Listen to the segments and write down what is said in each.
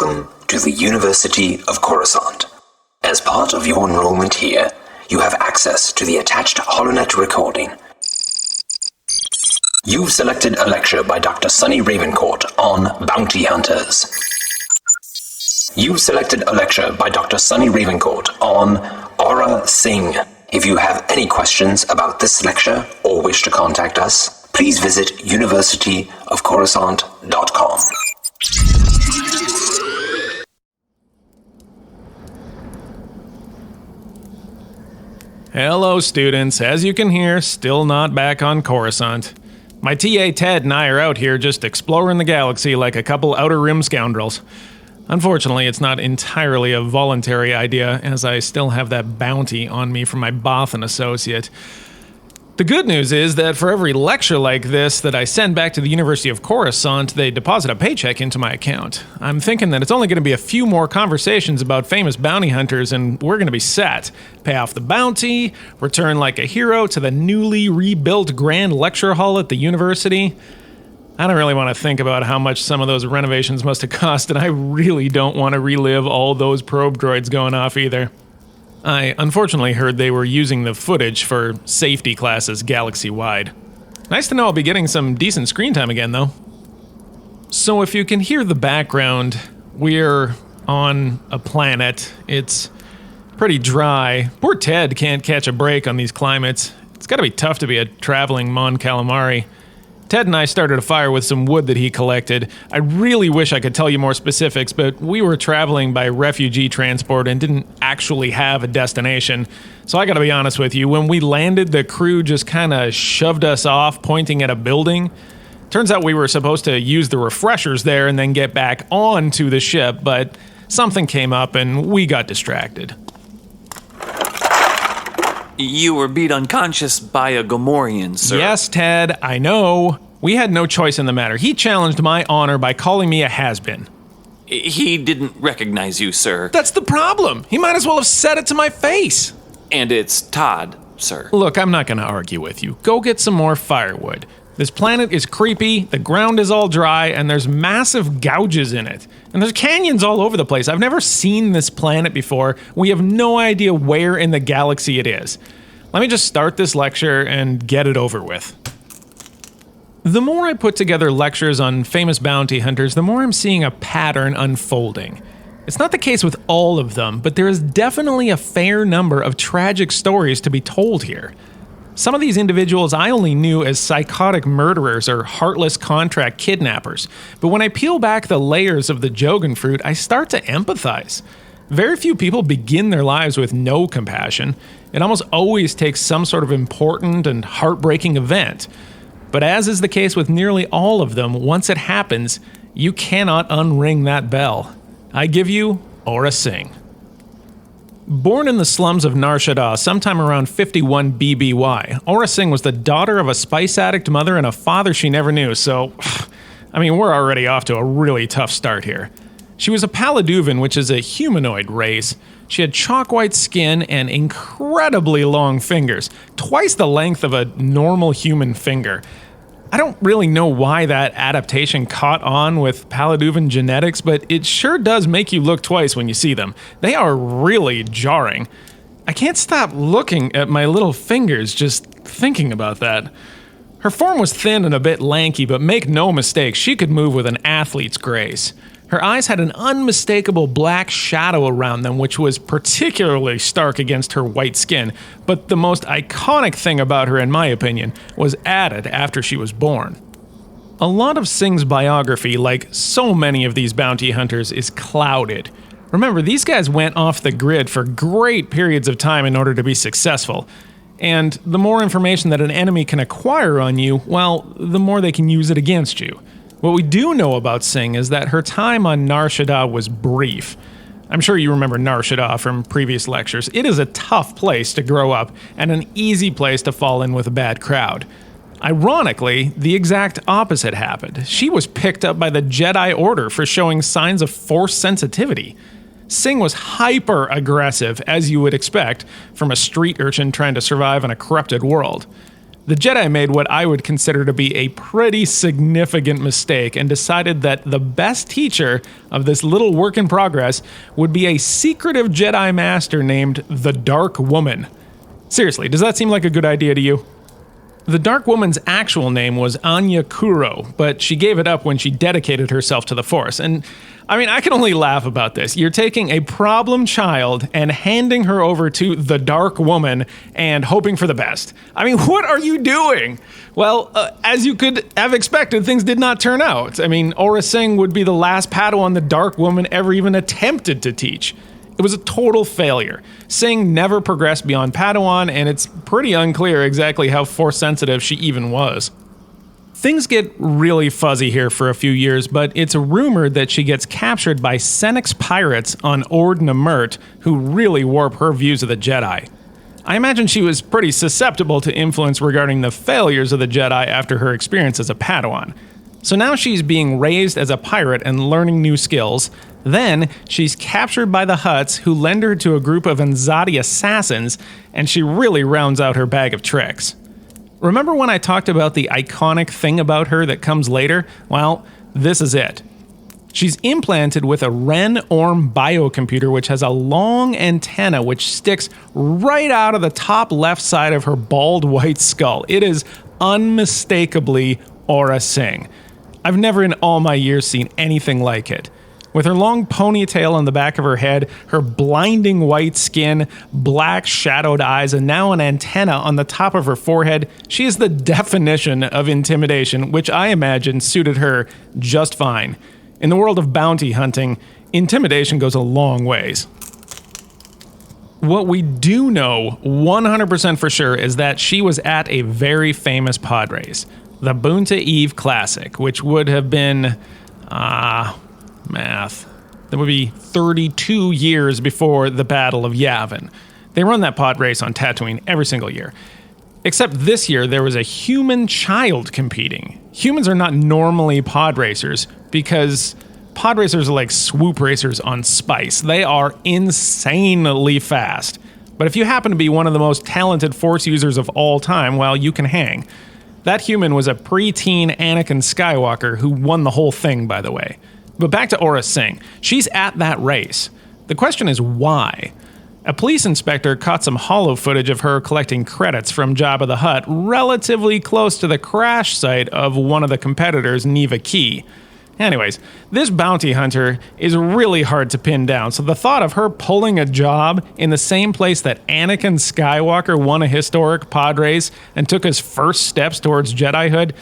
Welcome to the University of Coruscant. As part of your enrollment here, you have access to the attached HoloNet recording. You've selected a lecture by Dr. Sunny Ravencourt on bounty hunters. You've selected a lecture by Dr. Sunny Ravencourt on Aurra Sing. If you have any questions about this lecture or wish to contact us, please visit universityofcoruscant.com. Hello, students. As you can hear, still not back on Coruscant. My TA Ted and I are out here just exploring the galaxy like a couple Outer Rim scoundrels. Unfortunately, it's not entirely a voluntary idea, as I still have that bounty on me from my Bothan associate. The good news is that for every lecture like this that I send back to the University of Coruscant, they deposit a paycheck into my account. I'm thinking that it's only going to be a few more conversations about famous bounty hunters and we're going to be set. Pay off the bounty, return like a hero to the newly rebuilt Grand Lecture Hall at the university. I don't really want to think about how much some of those renovations must have cost, and I really don't want to relive all those probe droids going off either. I unfortunately heard they were using the footage for safety classes galaxy-wide. Nice to know I'll be getting some decent screen time again, though. So if you can hear the background, we're on a planet. It's pretty dry. Poor Ted can't catch a break on these climates. It's gotta be tough to be a traveling Mon Calamari. Ted and I started a fire with some wood that he collected. I really wish I could tell you more specifics, but we were traveling by refugee transport and didn't actually have a destination. So I gotta be honest with you, when we landed, the crew just kinda shoved us off, pointing at a building. Turns out we were supposed to use the refreshers there and then get back onto the ship, but something came up and we got distracted. You were beat unconscious by a Gamorrean, sir. Yes, Ted, I know. We had no choice in the matter. He challenged my honor by calling me a has-been. He didn't recognize you, sir. That's the problem. He might as well have said it to my face. And it's Todd, sir. Look, I'm not going to argue with you. Go get some more firewood. This planet is creepy, the ground is all dry, and there's massive gouges in it. And there's canyons all over the place. I've never seen this planet before. We have no idea where in the galaxy it is. Let me just start this lecture and get it over with. The more I put together lectures on famous bounty hunters, the more I'm seeing a pattern unfolding. It's not the case with all of them, but there is definitely a fair number of tragic stories to be told here. Some of these individuals I only knew as psychotic murderers or heartless contract kidnappers, but when I peel back the layers of the Jogan fruit, I start to empathize. Very few people begin their lives with no compassion. It almost always takes some sort of important and heartbreaking event. But as is the case with nearly all of them, once it happens, you cannot unring that bell. I give you Aurra Sing. Born in the slums of Nar Shaddaa sometime around 51 BBY, Aurra Sing was the daughter of a spice addict mother and a father she never knew, so, we're already off to a really tough start here. She was a Paladuvan, which is a humanoid race. She had chalk-white skin and incredibly long fingers, twice the length of a normal human finger. I don't really know why that adaptation caught on with Paladuvan genetics, but it sure does make you look twice when you see them. They are really jarring. I can't stop looking at my little fingers just thinking about that. Her form was thin and a bit lanky, but make no mistake, she could move with an athlete's grace. Her eyes had an unmistakable black shadow around them, which was particularly stark against her white skin, but the most iconic thing about her, in my opinion, was added after she was born. A lot of Sing's biography, like so many of these bounty hunters, is clouded. Remember, these guys went off the grid for great periods of time in order to be successful. And the more information that an enemy can acquire on you, well, the more they can use it against you. What we do know about Sing is that her time on Nar Shaddaa was brief. I'm sure you remember Nar Shaddaa from previous lectures. It is a tough place to grow up and an easy place to fall in with a bad crowd. Ironically, the exact opposite happened. She was picked up by the Jedi Order for showing signs of Force sensitivity. Sing was hyper-aggressive, as you would expect, from a street urchin trying to survive in a corrupted world. The Jedi made what I would consider to be a pretty significant mistake and decided that the best teacher of this little work in progress would be a secretive Jedi master named the Dark Woman. Seriously, does that seem like a good idea to you? The Dark Woman's actual name was Anya Kuro, but she gave it up when she dedicated herself to the Force. And I mean, I can only laugh about this. You're taking a problem child and handing her over to the Dark Woman and hoping for the best. I mean, what are you doing? Well, as you could have expected, things did not turn out. I mean, Aurra Sing would be the last padawan the Dark Woman ever even attempted to teach. It was a total failure. Sing never progressed beyond Padawan, and it's pretty unclear exactly how Force-sensitive she even was. Things get really fuzzy here for a few years, but it's rumored that she gets captured by Sennex pirates on Ord Namurt, who really warp her views of the Jedi. I imagine she was pretty susceptible to influence regarding the failures of the Jedi after her experience as a Padawan. So now she's being raised as a pirate and learning new skills. Then she's captured by the Hutts, who lend her to a group of Anzadi assassins, and she really rounds out her bag of tricks. Remember when I talked about the iconic thing about her that comes later? Well, this is it. She's implanted with a Ren Orm biocomputer, which has a long antenna which sticks right out of the top left side of her bald white skull. It is unmistakably Aurra Sing. I've never in all my years seen anything like it. With her long ponytail on the back of her head, her blinding white skin, black shadowed eyes, and now an antenna on the top of her forehead, she is the definition of intimidation, which I imagine suited her just fine. In the world of bounty hunting, intimidation goes a long ways. What we do know 100% for sure is that she was at a very famous pod race, the Bunta Eve Classic, which would have been, math. That would be 32 years before the Battle of Yavin. They run that pod race on Tatooine every single year. Except this year, there was a human child competing. Humans are not normally pod racers because pod racers are like swoop racers on spice. They are insanely fast. But if you happen to be one of the most talented Force users of all time, well, you can hang. That human was a preteen Anakin Skywalker who won the whole thing, by the way. But back to Aurra Sing. She's at that race. The question is why? A police inspector caught some holo footage of her collecting credits from Jabba the Hutt relatively close to the crash site of one of the competitors, Neva Key. Anyways, this bounty hunter is really hard to pin down, so the thought of her pulling a job in the same place that Anakin Skywalker won a historic pod race and took his first steps towards Jedihood,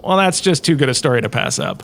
well, that's just too good a story to pass up.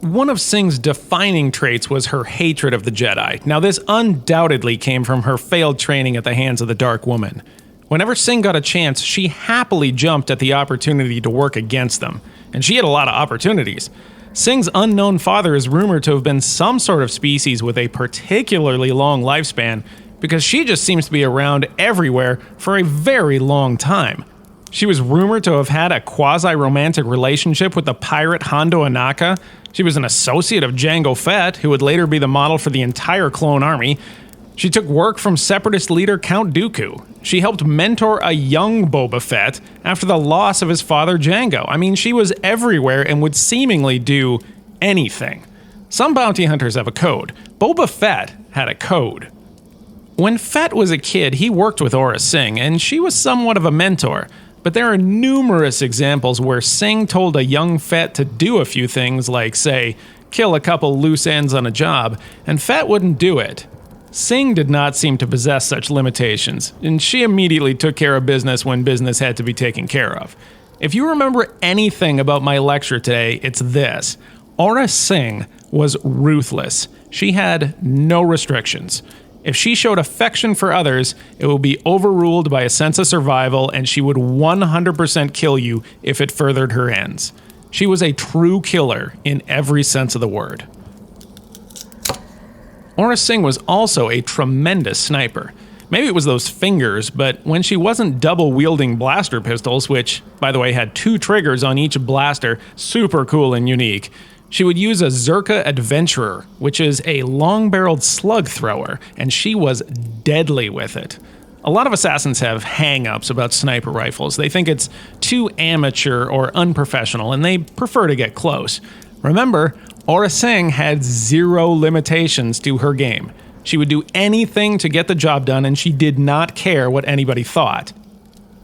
One of Sing's defining traits was her hatred of the Jedi. Now, this undoubtedly came from her failed training at the hands of the Dark Woman. Whenever Sing got a chance, she happily jumped at the opportunity to work against them, and she had a lot of opportunities. Sing's unknown father is rumored to have been some sort of species with a particularly long lifespan because she just seems to be around everywhere for a very long time. She was rumored to have had a quasi-romantic relationship with the pirate Hondo Anaka. She was an associate of Jango Fett, who would later be the model for the entire clone army. She took work from separatist leader Count Dooku. She helped mentor a young Boba Fett after the loss of his father Jango. I mean, she was everywhere and would seemingly do anything. Some bounty hunters have a code. Boba Fett had a code. When Fett was a kid, he worked with Aurra Sing, and she was somewhat of a mentor. But there are numerous examples where Sing told a young Fett to do a few things like, say, kill a couple loose ends on a job, and Fett wouldn't do it. Sing did not seem to possess such limitations, and she immediately took care of business when business had to be taken care of. If you remember anything about my lecture today, it's this. Aurra Sing was ruthless. She had no restrictions. If she showed affection for others, it will be overruled by a sense of survival, and she would 100% kill you if it furthered her ends. She was a true killer in every sense of the word. Aurra Sing was also a tremendous sniper. Maybe it was those fingers, but when she wasn't double-wielding blaster pistols, which, by the way, had 2 triggers on each blaster, super cool and unique, she would use a Zerka Adventurer, which is a long-barreled slug thrower, and she was deadly with it. A lot of assassins have hang-ups about sniper rifles. They think it's too amateur or unprofessional, and they prefer to get close. Remember, Aurra Sing had zero limitations to her game. She would do anything to get the job done, and she did not care what anybody thought.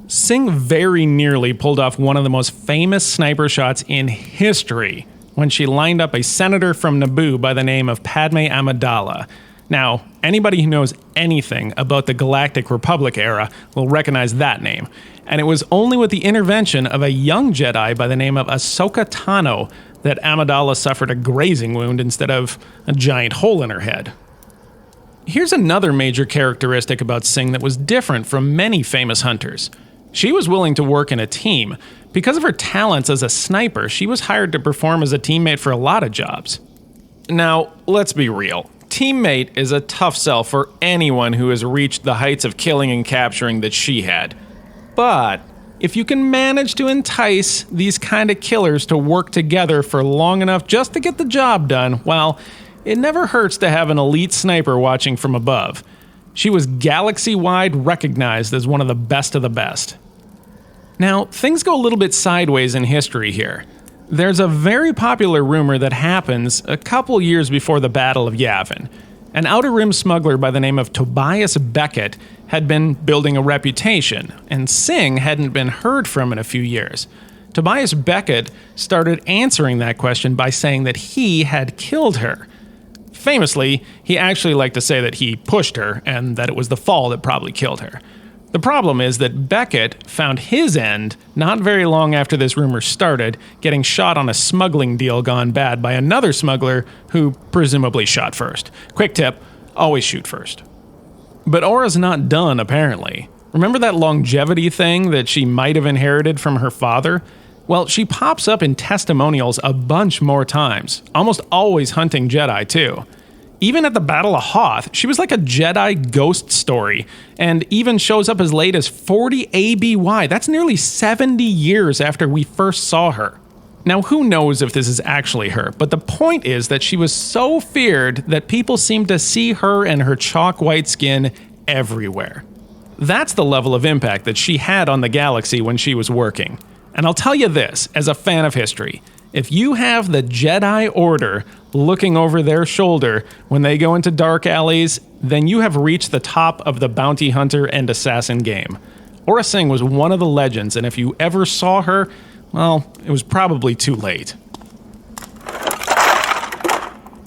Sing very nearly pulled off one of the most famous sniper shots in history when she lined up a senator from Naboo by the name of Padme Amidala. Now, anybody who knows anything about the Galactic Republic era will recognize that name, and it was only with the intervention of a young Jedi by the name of Ahsoka Tano that Amidala suffered a grazing wound instead of a giant hole in her head. Here's another major characteristic about Sing that was different from many famous hunters. She was willing to work in a team. Because of her talents as a sniper, she was hired to perform as a teammate for a lot of jobs. Now, let's be real. Teammate is a tough sell for anyone who has reached the heights of killing and capturing that she had. But if you can manage to entice these kind of killers to work together for long enough just to get the job done, well, it never hurts to have an elite sniper watching from above. She was galaxy-wide recognized as one of the best. Now, things go a little bit sideways in history here. There's a very popular rumor that happens a couple years before the Battle of Yavin. An Outer Rim smuggler by the name of Tobias Beckett had been building a reputation, and Sing hadn't been heard from in a few years. Tobias Beckett started answering that question by saying that he had killed her. Famously, he actually liked to say that he pushed her and that it was the fall that probably killed her. The problem is that Beckett found his end not very long after this rumor started, getting shot on a smuggling deal gone bad by another smuggler who presumably shot first. Quick tip, always shoot first. But Aurra's not done, apparently. Remember that longevity thing that she might have inherited from her father? Well, she pops up in testimonials a bunch more times, almost always hunting Jedi too. Even at the Battle of Hoth, she was like a Jedi ghost story, and even shows up as late as 40 ABY. That's nearly 70 years after we first saw her. Now, who knows if this is actually her, but the point is that she was so feared that people seemed to see her and her chalk white skin everywhere. That's the level of impact that she had on the galaxy when she was working. And I'll tell you this, as a fan of history, if you have the Jedi Order looking over their shoulder when they go into dark alleys, then you have reached the top of the bounty hunter and assassin game. Aurra Sing was one of the legends, and if you ever saw her, well, it was probably too late.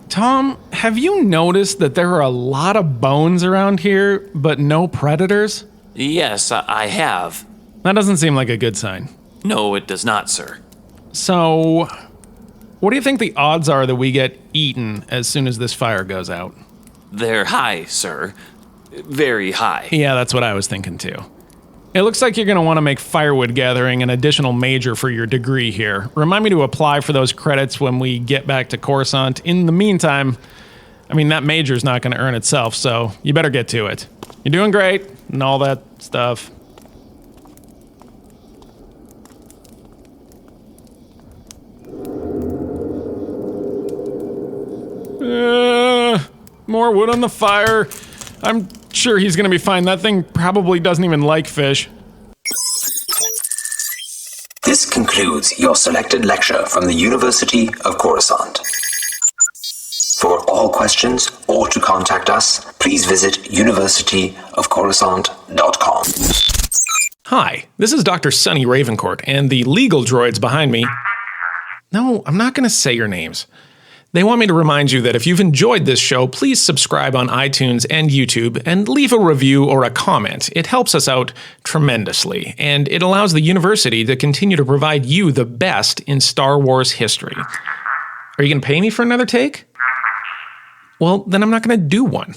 Tom, have you noticed that there are a lot of bones around here, but no predators? Yes, I have. That doesn't seem like a good sign. No, it does not, sir. So, what do you think the odds are that we get eaten as soon as this fire goes out? They're high, sir. Very high. Yeah, that's what I was thinking too. It looks like you're going to want to make firewood gathering an additional major for your degree here. Remind me to apply for those credits when we get back to Coruscant. In the meantime, that major's not going to earn itself, so you better get to it. You're doing great and all that stuff. More wood on the fire. I'm sure he's gonna be fine. That thing probably doesn't even like fish. This concludes your selected lecture from the University of Coruscant. For all questions or to contact us, please visit universityofcoruscant.com. Hi, this is Dr. Sonny Ravencourt, and the legal droids behind me. No, I'm not gonna say your names. They want me to remind you that if you've enjoyed this show, please subscribe on iTunes and YouTube and leave a review or a comment. It helps us out tremendously, and it allows the university to continue to provide you the best in Star Wars history. Are you going to pay me for another take? Well, then I'm not going to do one.